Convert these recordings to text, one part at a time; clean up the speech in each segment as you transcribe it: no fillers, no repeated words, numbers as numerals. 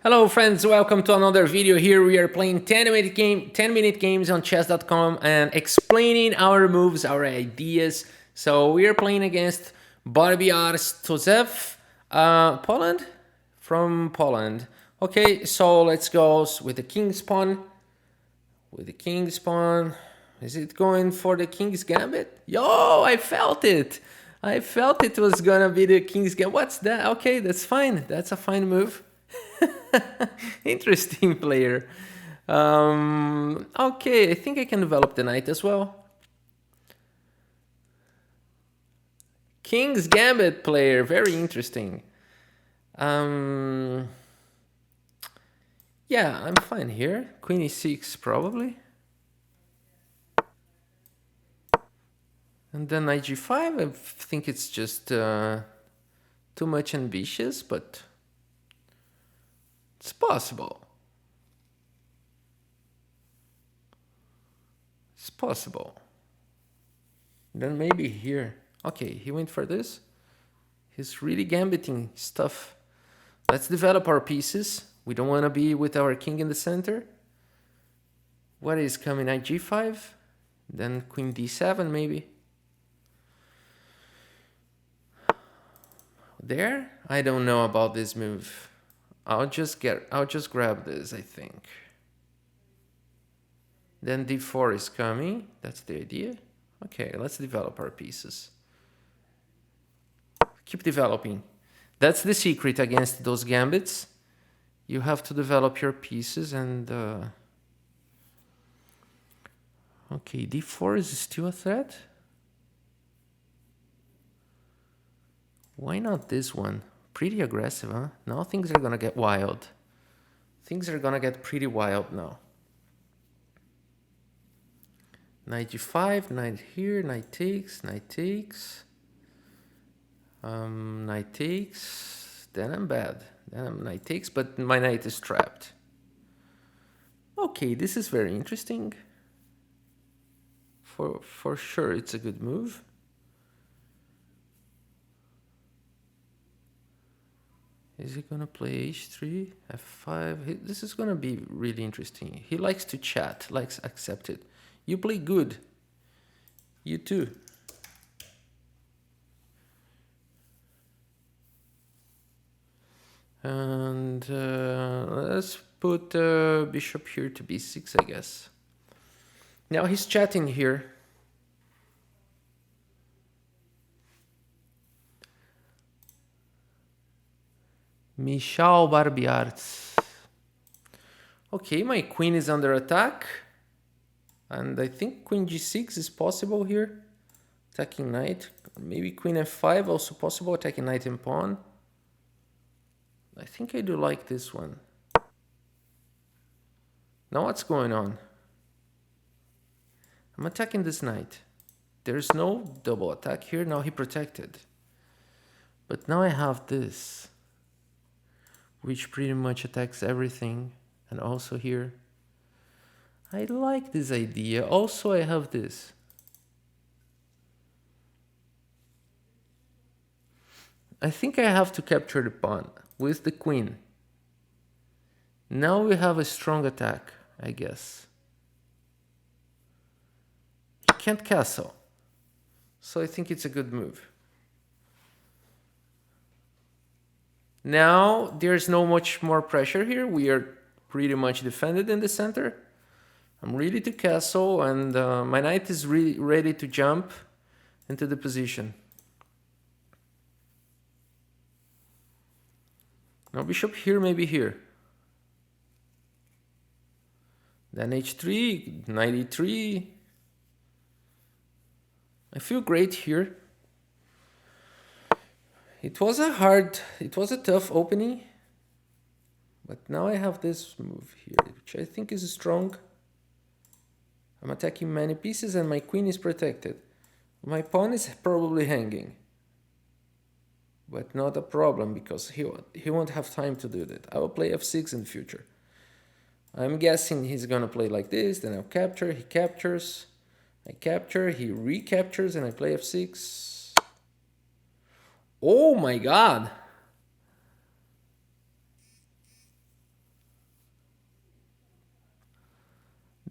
Hello friends, welcome to another video. Here we are playing 10-minute games on chess.com and explaining our moves, our ideas. So we are playing against BabiarzToSzef, Poland? From Poland. Okay, so let's go with the king's pawn. With the king's pawn. Is it going for the king's gambit? Yo, I felt it! I felt it was gonna be the king's gambit. What's that? Okay, that's fine. That's a fine move. Interesting player. Okay, I think I can develop the knight as well. King's Gambit player, very interesting. Yeah, I'm fine here. Queen e6 probably. And then knight g5, I think it's just too much ambitious, but it's possible. It's possible. Then maybe here. Okay, he went for this. He's really gambiting stuff. Let's develop our pieces. We don't want to be with our king in the center. What is coming? Knight g5. Then queen d7 maybe. There? I don't know about this move. I'll just grab this, I think. Then d4 is coming. That's the idea. Okay, let's develop our pieces. Keep developing. That's the secret against those gambits. You have to develop your pieces and... Okay, d4 is still a threat. Why not this one? Pretty aggressive, huh? Now things are gonna get wild. Things are gonna get pretty wild now. Knight g5, knight here, knight takes, knight takes. Knight takes, then I'm bad. Then I'm knight takes, but my knight is trapped. Okay, this is very interesting. For sure, it's a good move. Is he gonna play h3, f5? This is gonna be really interesting. He likes to chat, likes accept it. You play good. You too. And let's put bishop here to b6, I guess. Now he's chatting here. Michał Barbiarz. Okay, my queen is under attack. And I think queen g6 is possible here. Attacking knight. Maybe queen f5 also possible. Attacking knight and pawn. I think I do like this one. Now what's going on? I'm attacking this knight. There's no double attack here. Now he protected. But now I have this, which pretty much attacks everything. And also here. I like this idea. Also, I have this. I think I have to capture the pawn with the queen. Now we have a strong attack, I guess. He can't castle. So I think it's a good move. Now there's no much more pressure here. We are pretty much defended in the center. I'm ready to castle, and my knight is really ready to jump into the position. Now bishop here, maybe here. Then h3, knight e3. I feel great here. It was a tough opening. But now I have this move here, which I think is strong. I'm attacking many pieces and my queen is protected. My pawn is probably hanging. But not a problem because he won't have time to do that. I will play f6 in the future. I'm guessing he's gonna play like this, then I'll capture, he captures, I capture, he recaptures, and I play f6. Oh my god!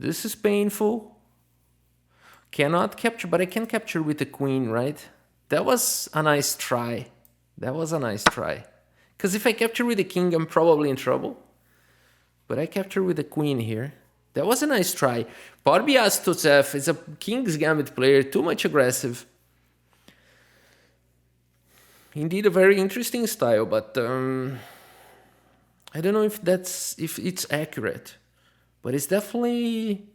This is painful. Cannot capture, but I can capture with the queen, right? That was a nice try. That was a nice try. Because if I capture with the king, I'm probably in trouble. But I capture with the queen here. That was a nice try. BabiarzToSzef is a King's Gambit player, too much aggressive. Indeed, a very interesting style, but I don't know if it's accurate. But it's definitely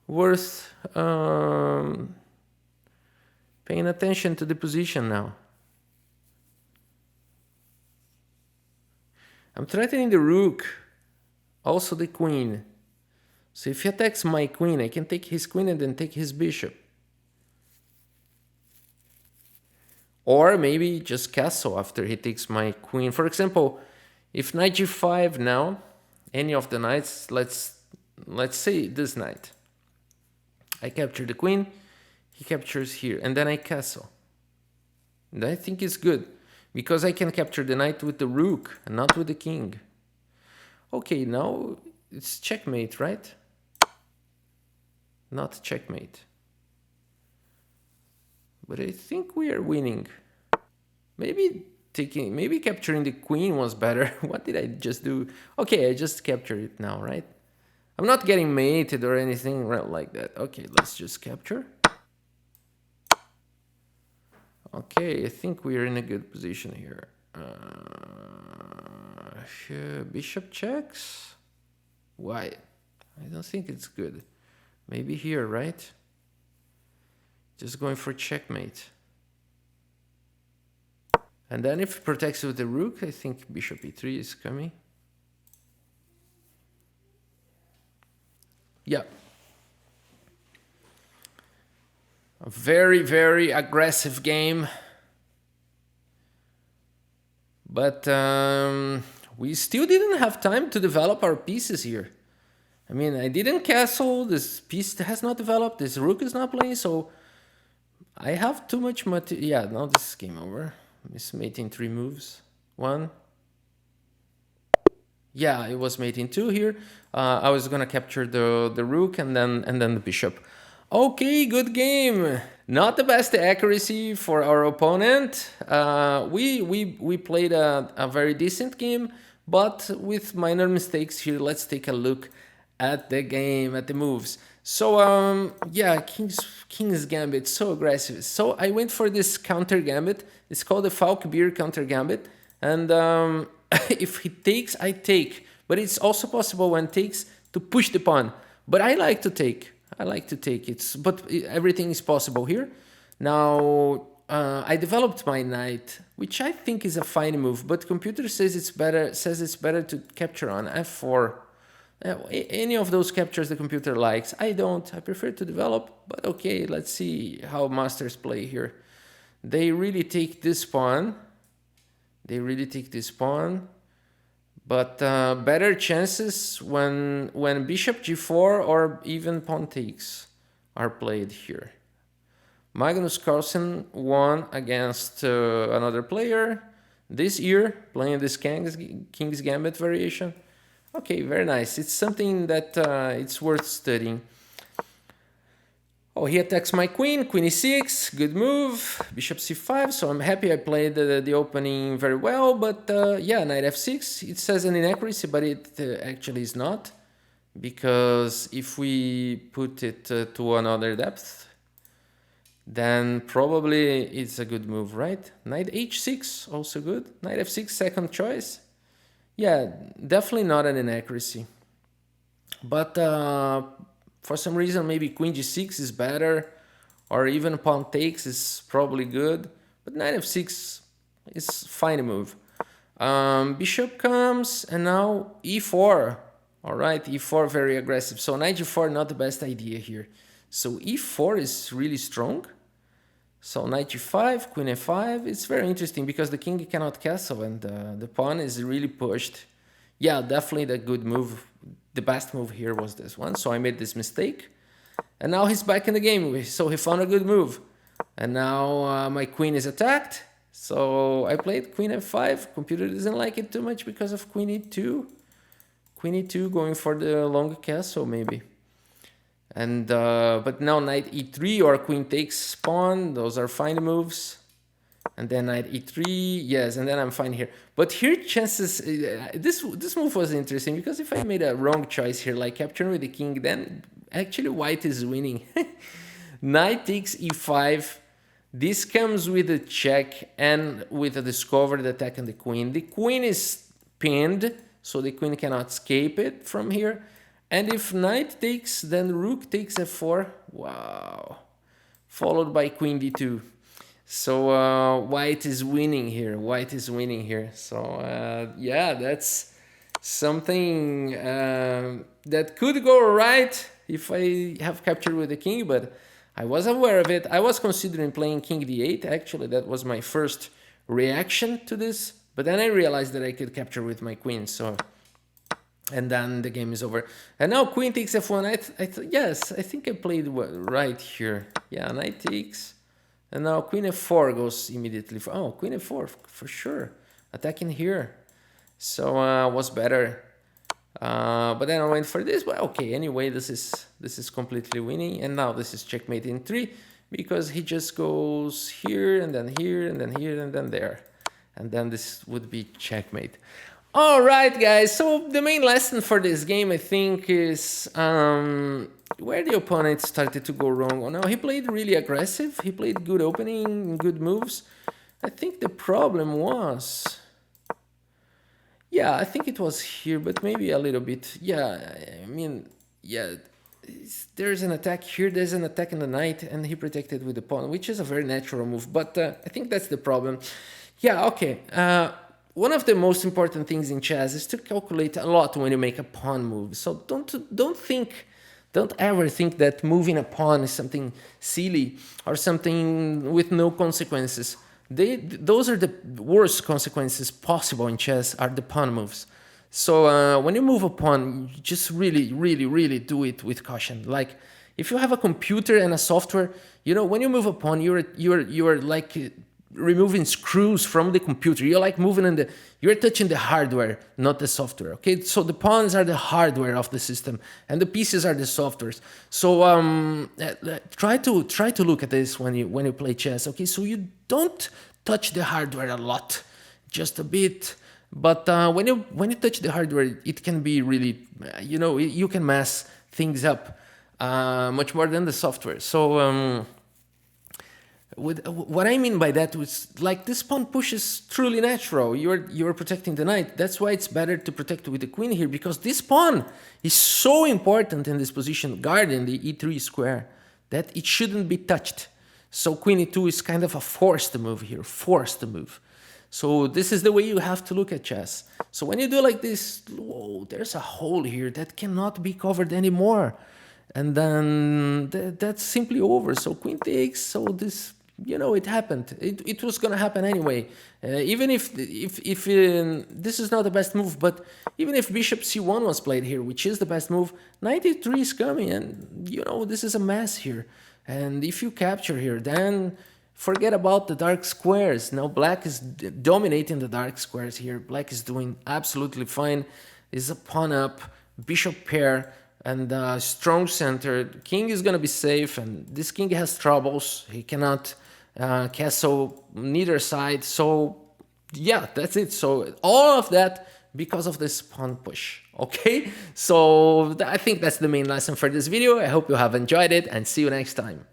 worth paying attention to the position now. I'm threatening the rook, also the queen. So if he attacks my queen, I can take his queen and then take his bishop. Or maybe just castle after he takes my queen. For example, if knight g5 now, any of the knights, let's say this knight. I capture the queen, he captures here, and then I castle. And I think it's good, because I can capture the knight with the rook and not with the king. Okay, now it's checkmate, right? Not checkmate. But I think we are winning. Maybe capturing the queen was better. What did I just do? Okay, I just captured it now, right? I'm not getting mated or anything like that. Okay, let's just capture. Okay, I think we are in a good position here. Bishop checks. Why? I don't think it's good. Maybe here, right? Just going for checkmate. And then if it protects with the rook, I think bishop e3 is coming. Yeah. A very, very aggressive game. But we still didn't have time to develop our pieces here. I mean, I didn't castle, this piece has not developed, this rook is not playing, so I have too much material. Yeah, now this is game over. Miss mating 3 moves. 1. Yeah, it was mating 2 here. I was gonna capture the rook and then the bishop. Okay, good game. Not the best accuracy for our opponent. We played a very decent game, but with minor mistakes here. Let's take a look at the game, at the moves. So yeah, King's Gambit, so aggressive. So I went for this counter gambit. It's called the Falkbeer counter gambit, and if he takes, I take. But it's also possible when takes to push the pawn. But I like to take. But everything is possible here. Now I developed my knight, which I think is a fine move, but computer says it's better to capture on f4. Any of those captures the computer likes. I don't. I prefer to develop, but okay, let's see how masters play here. They really take this pawn. But better chances when bishop g4 or even pawn takes are played here. Magnus Carlsen won against another player this year, playing this King's Gambit variation. Okay, very nice. It's something that it's worth studying. Oh, he attacks my queen, queen e6, good move, bishop c5, so I'm happy I played the opening very well, but yeah, knight f6, it says an inaccuracy, but it actually is not, because if we put it to another depth, then probably it's a good move, right? Knight h6, also good, knight f6, second choice. Yeah, definitely not an inaccuracy, but for some reason, maybe queen g6 is better, or even pawn takes is probably good, but knight f6 is fine move. Bishop comes, and now e4. All right, e4 very aggressive. So knight g4 not the best idea here. So e4 is really strong. So knight g5, queen f5. It's very interesting because the king cannot castle, and the pawn is really pushed. Yeah, definitely the good move. The best move here was this one, so I made this mistake. And now he's back in the game, so he found a good move. And now my queen is attacked, so I played queen f5. Computer doesn't like it too much because of queen e2. Queen e2 going for the long castle maybe. And but now knight e3 or queen takes pawn, those are fine moves. And then knight e3, yes, and then I'm fine here. But here chances, this move was interesting because if I made a wrong choice here, like capturing with the king, then actually white is winning. Knight takes e5. This comes with a check and with a discovered attack on the queen. The queen is pinned, so the queen cannot escape it from here. And if knight takes, then rook takes f4. Wow. Followed by queen d2. So white is winning here. White is winning here. So yeah, that's something that could go right if I have captured with the king, but I was aware of it. I was considering playing king d8. Actually, that was my first reaction to this, but then I realized that I could capture with my queen. So, and then the game is over. And now queen takes f1. Yes, I think I played right here. Yeah, knight takes. And now queen f4 goes immediately for, oh, queen f4 for sure. Attacking here. So was better. But then I went for this, but okay, anyway, this is completely winning. And now this is checkmate in 3 because he just goes here and then here and then here and then there. And then this would be checkmate. All right, guys, so the main lesson for this game, I think, is where the opponent started to go wrong. Oh, no, he played really aggressive. He played good opening, good moves. I think the problem was... Yeah, I think it was here, but maybe a little bit. Yeah, I mean, yeah, there's an attack here, there's an attack in the knight, and he protected with the pawn, which is a very natural move. But I think that's the problem. Yeah, okay. One of the most important things in chess is to calculate a lot when you make a pawn move. So don't ever think that moving a pawn is something silly or something with no consequences. Those are the worst consequences possible in chess, are the pawn moves. So when you move a pawn, you just really do it with caution. Like if you have a computer and a software, you know, when you move a pawn, you're like removing screws from the computer. You're like you're touching the hardware, not the software. Okay, so the pawns are the hardware of the system, and the pieces are the softwares. So try to look at this when you play chess. Okay, so you don't touch the hardware a lot, just a bit. But when you touch the hardware, it can be really, you know, you can mess things up much more than the software. So. What I mean by that was like this pawn push is truly natural. You're protecting the knight. That's why it's better to protect with the queen here, because this pawn is so important in this position, guarding the e3 square, that it shouldn't be touched. So queen e2 is kind of a forced move here, forced move. So this is the way you have to look at chess. So when you do like this, whoa, there's a hole here that cannot be covered anymore. And then that's simply over. So queen takes, so this, you know, it happened. It was going to happen anyway. Even if this is not the best move, but even if bishop c1 was played here, which is the best move, knight e3 is coming, and, you know, this is a mess here. And if you capture here, then forget about the dark squares. Now black is dominating the dark squares here. Black is doing absolutely fine. Is a pawn up, bishop pair, and strong center. King is gonna be safe, and this king has troubles. He cannot castle neither side. So yeah, that's it. So all of that because of this pawn push. Okay, so I think that's the main lesson for this video. I hope you have enjoyed it, and see you next time.